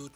Yo.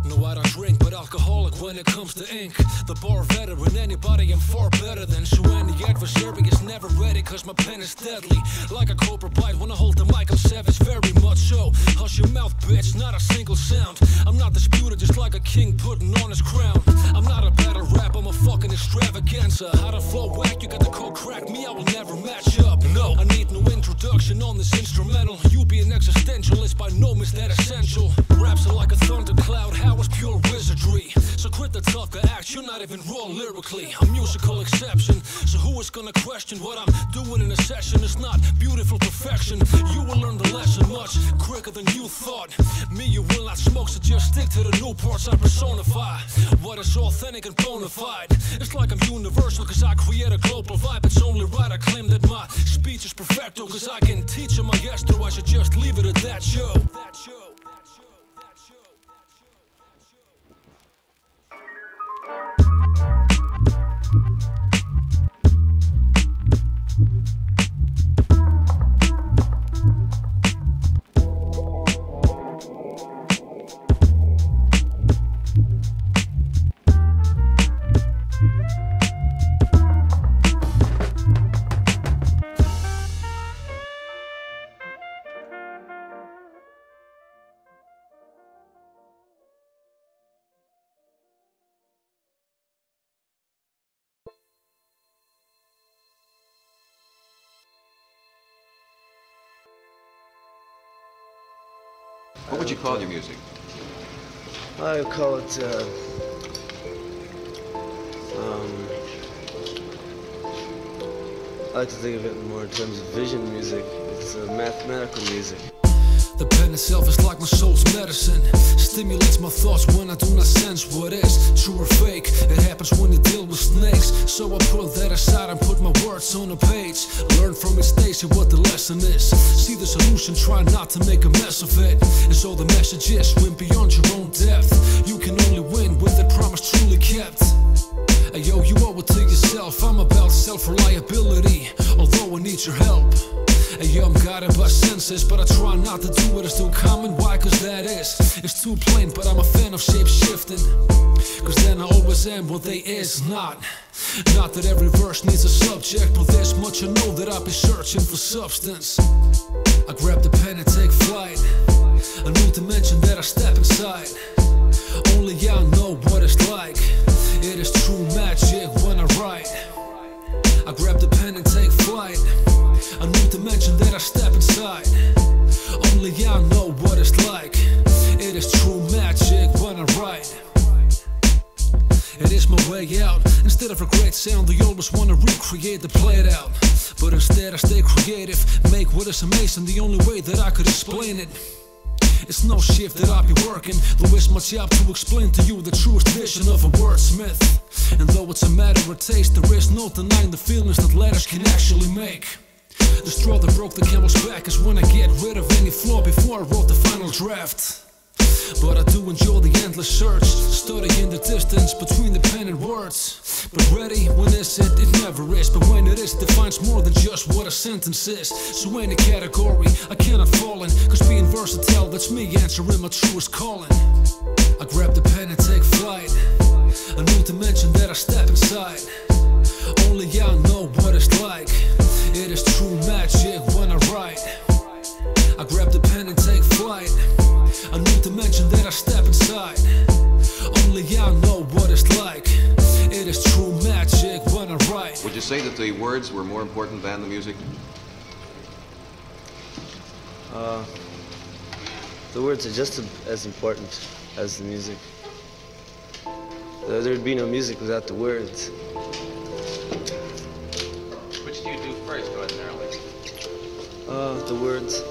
No, I don't drink, but alcoholic when it comes to ink. The bar veteran, anybody I'm far better than. So any adversary is never ready, cause my pen is deadly. Like a cobra bite when I hold the mic, I'm savage, very much so. Hush your mouth, bitch, not a single sound. I'm not disputed, just like a king putting on his crown. I'm not a battle rap, I'm a fucking extravaganza. How to flow whack, you got the code crack, me, I will never match up. No, I need no introduction on this instrumental. You being existentialist, by no means that essential. Raps are like a thundercloud, how is pure wizardry. So quit the talk, act, you're not even raw lyrically. A musical exception, so who is gonna question what I'm doing in a session? It's not beautiful perfection. You will learn the lesson much quicker than you thought. Me, you will not smoke, so just stick to the new parts I personify. What is authentic and bona fide? It's like I'm universal, cause I create a global vibe. It's only right I claim that my speech is perfecto, cause I can teach a maestro. I should just leave it at that, yo. What would you call your music? I would call it, I like to think of it more in terms of vision music. It's mathematical music. The pen itself is like my soul's medicine. Stimulates my thoughts when I do not sense what is true or fake. It happens when you deal with snakes. So I put that aside and put my words on a page. Learn from mistakes and what the lesson is. See the solution, try not to make a mess of it. And so the message is, swim beyond your own depth. You can only win with the promise truly kept. Hey yo, you owe it to yourself. I'm about self-reliability, although I need your help. Hey yo, I'm guided by senses, but I try not to do what is too common. Why? Cause that is, it's too plain, but I'm a fan of shape-shifting. Cause then I always am what they is not. Not that every verse needs a subject, but this much I know that I'll be searching for substance. I grab the pen and take flight, a new dimension that I step inside. Only I know what it's like. It is true magic when I write. I grab the pen and take flight, a new dimension that I step inside. Only I know what it's like. It is true magic when I write. It is my way out. Instead of a great sound, they always want to recreate the play it out. But instead I stay creative, make what is amazing the only way that I could explain it. It's no shift that I'll be working, though it's my job to explain to you the truest vision of a wordsmith. And though it's a matter of taste, there is no denying the feelings that letters can actually make. The straw that broke the camel's back is when I get rid of any flaw before I wrote the final draft. But I do enjoy the endless search, studying the distance between the pen and words. But ready, when is it? It never is. But when it is, it defines more than just what a sentence is. So any category, I cannot fall in, cause being versatile, that's me answering my truest calling. I grab the pen and take flight, a new dimension that I step inside. Only I know what it's like. It is true magic when I write. I grab the pen and take flight, a new dimension that I step inside. Only I know what it's like. It is true magic when I write. Would you say that the words were more important than the music? The words are just as important as the music. There'd be no music without the words. Which do you do first, ordinarily? The words.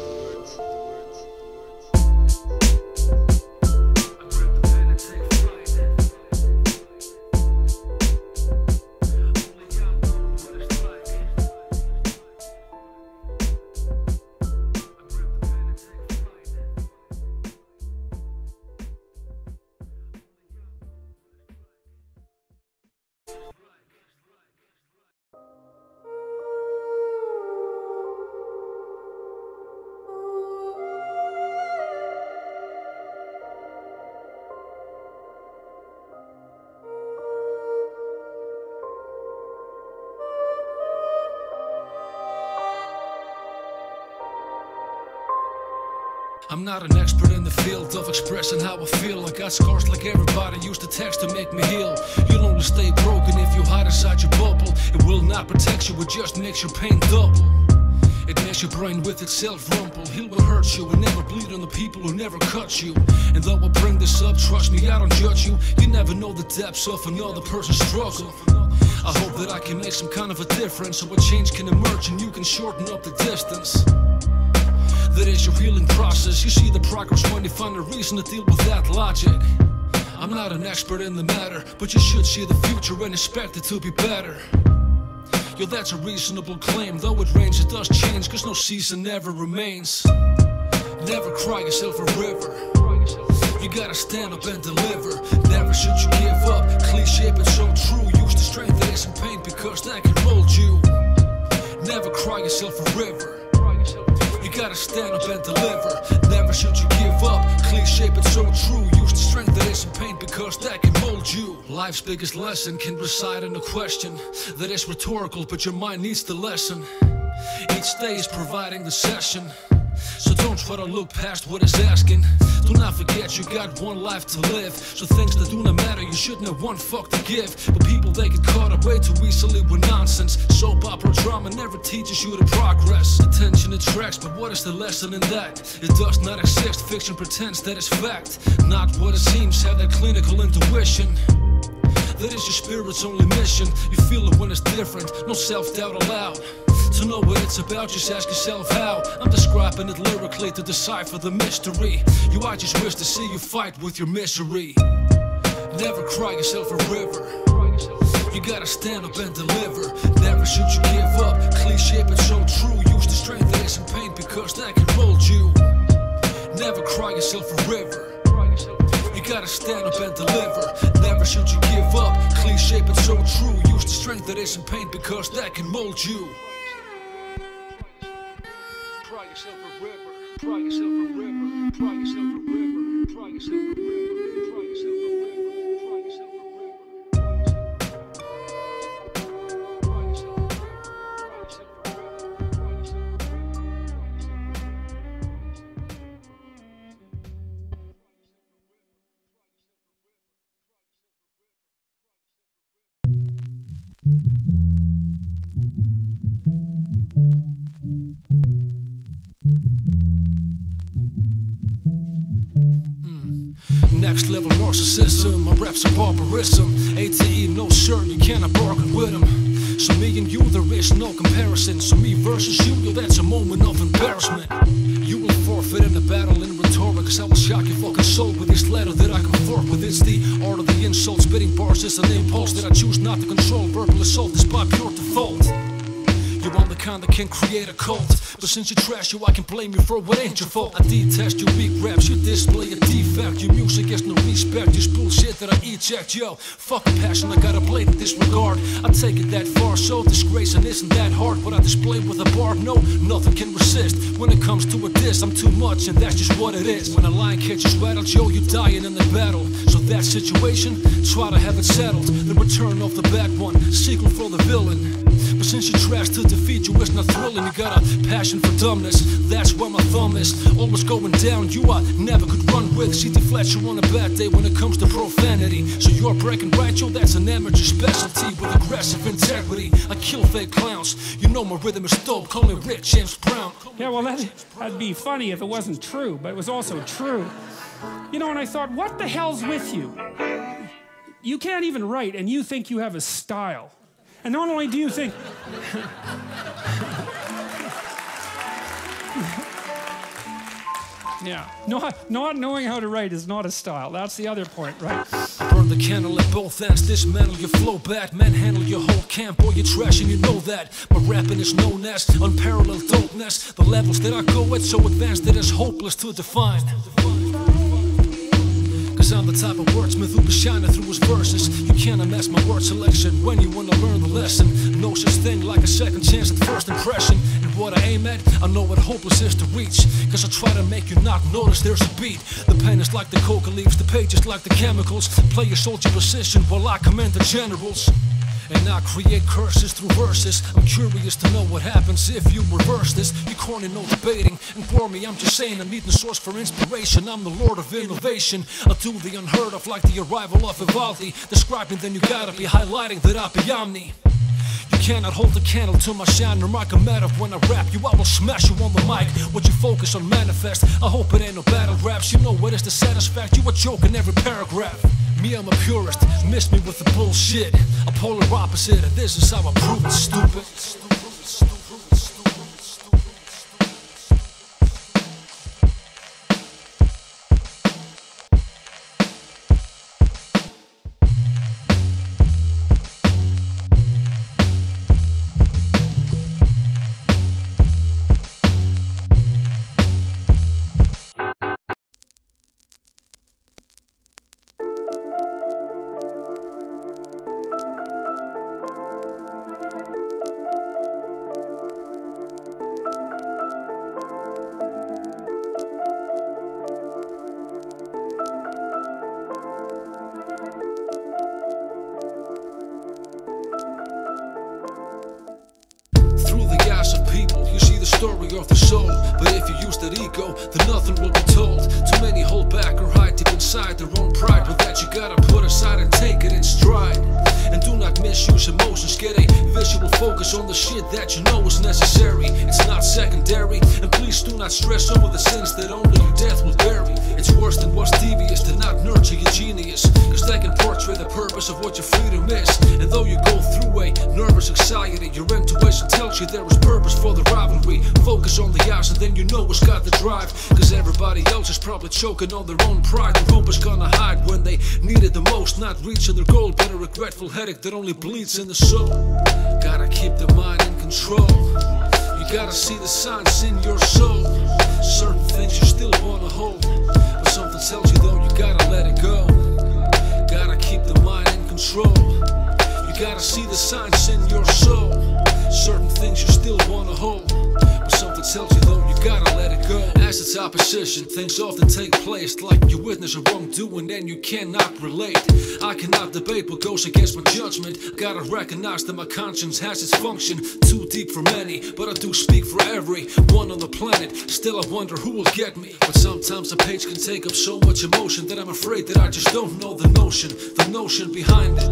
I'm not an expert in the field of expressing how I feel. I got scars like everybody, used to text to make me heal. You'll only stay broken if you hide inside your bubble. It will not protect you, it just makes your pain double. It makes your brain with itself rumble. Heal what hurts you and never bleed on the people who never cut you. And though I bring this up, trust me, I don't judge you. You never know the depths of another person's struggle. I hope that I can make some kind of a difference, so a change can emerge and you can shorten up the distance. That is your healing process. You see the progress when you find a reason to deal with that logic. I'm not an expert in the matter, but you should see the future and expect it to be better. Yo, that's a reasonable claim. Though it rains, it does change, cause no season ever remains. Never cry yourself a river. You gotta stand up and deliver. Never should you give up. Cliche but so true. Use the strength that isn't pain, because that can mold you. Never cry yourself a river. You gotta stand up and deliver. Never should you give up. Cliche but so true. Use the strength that isn't pain, because that can mold you. Life's biggest lesson can reside in a question that is rhetorical, but your mind needs the lesson. Each day is providing the session, so don't try to look past what it's asking. Do not forget you got one life to live, so things that do not matter you shouldn't have one fuck to give. But people, they get caught up way too easily with nonsense. Soap opera drama never teaches you to progress. Attention attracts, but what is the lesson in that? It does not exist, fiction pretends that it's fact. Not what it seems, have that clinical intuition. That is your spirit's only mission. You feel it when it's different, no self-doubt allowed. To know what it's about, just ask yourself how. I'm describing it lyrically to decipher the mystery. I just wish to see you fight with your misery. Never cry yourself a river. You gotta stand up and deliver. Never should you give up. Cliche but so true. Use the strength that isn't pain, because that can mold you. Never cry yourself a river. You gotta stand up and deliver. Never should you give up. Cliche but so true. Use the strength that isn't pain, because that can mold you. Cry yourself a river. Cry yourself a river. Cry yourself a river. Cry yourself a river. Cry yourself a river. Cry yourself a river. Next level narcissism, my raps are barbarism. ATE, no shirt, you cannot bargain with them. So me and you, there is no comparison. So me versus you, yo, that's a moment of embarrassment. You will forfeit in a battle in rhetorics. I will shock your fucking soul with this letter that I convert with. It's the art of the insult. Spitting bars is an impulse that I choose not to control. Verbal assault is by pure default. You're on the kind that can create a cult, but since you trash you, I can blame you for what ain't your fault. I detest your weak raps, you display a defect. Your music gets no respect, this bullshit that I eject. Yo, fucking passion, I got a blatant disregard. I take it that far, so disgracing isn't that hard. What I display with a bar, no, nothing can resist. When it comes to a diss, I'm too much, and that's just what it is. When a line catches rattled, yo, you're dying in the battle. So that situation, try to have it settled. The return of the bad one, sequel for the villain. But since you trash to defeat you, it's not thrilling. You got a passion for dumbness, that's where my thumb is. Always going down, you I never could run with. See, deflect you on a bad day when it comes to profanity. So you're breaking right, yo, that's an amateur specialty with aggressive integrity. I kill fake clowns, you know my rhythm is dope. Call me Rick James Brown. Yeah, well, that'd be funny if it wasn't true, but it was also true. You know, and I thought, what the hell's with you? You can't even write, and you think you have a style. And not only do you think... Yeah, not knowing how to write is not a style. That's the other point, right? I burn the candle at both ends, dismantle your flow back, manhandle your whole camp, boy, you're trash and you know that. My rapping is known as unparalleled dopeness. The levels that I go at so advanced that it's hopeless to define. Cause I'm the type of wordsmith who be shining through his verses. You can't amass my word selection when you wanna learn the lesson. No such thing like a second chance at first impression. And what I aim at, I know what hopeless is to reach. Cause I try to make you not notice there's a beat. The pen is like the coca leaves, the page is like the chemicals. Play your soldier position while I command the generals. And I create curses through verses. I'm curious to know what happens if you reverse this. You corny, no debating, and bore me, I'm just saying I need a source for inspiration. I'm the lord of innovation. I'll do the unheard of like the arrival of Vivaldi. Describing, then you gotta be highlighting that I be omni. You cannot hold the candle to my shine, nor make a matter when I rap you. I will smash you on the mic. What you focus on manifest. I hope it ain't no battle raps. You know what is to satisfact you, a joke in every paragraph. Me, I'm a purist, miss me with the bullshit. A polar opposite, and this is how I prove it, stupid. Story of the soul, but if you use that ego, then nothing will be told. Too many hold back or hide deep inside their own pride, but that you gotta put aside and take it in stride. And do not misuse emotions, get a visual focus on the shit that you know is necessary. It's not secondary, and please do not stress over the sins that only your death will bury. It's worse than what's devious to not nurture your genius, cause they can portray the purpose of what you're free to miss. And though you go through a nervous anxiety, your intuition tells you there is purpose for the rivalry. Focus on the eyes and then you know it's got the drive, cause everybody else is probably choking on their own pride. The rope is gonna hide when they need it the most, not reaching their goal, but a regretful headache that only bleeds in the soul. Gotta keep the mind in control. You gotta see the signs in your soul. Certain things you still wanna hold, but something tells you though you gotta let it go. Gotta keep the mind in control. You gotta see the signs in your soul. Certain things you still wanna hold, but something tells you though you gotta let it go. As its opposition, things often take place like you witness a wrongdoing and you cannot relate. I cannot debate what goes against my judgment. Gotta recognize that my conscience has its function. Too deep for many, but I do speak for every one on the planet. Still I wonder who will get me. But sometimes a page can take up so much emotion that I'm afraid that I just don't know the notion behind it.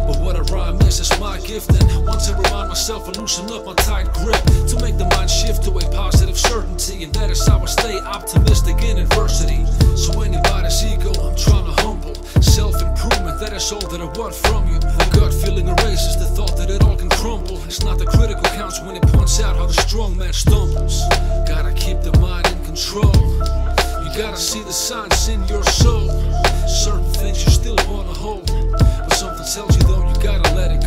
But what I rhyme is my gift, and once I remind myself I loosen up my tight grip to make the mind shift to a positive certainty, and that is how I stay optimistic in adversity. So anybody's ego I'm trying to humble. Self-improvement, that is all that I want from you. The gut feeling erases the thought that it all can crumble. It's not the critical counts when it points out how the strong man stumbles. Gotta keep the mind in control. You gotta see the signs in your soul. Certain things you still wanna hold, but something tells you though you gotta let it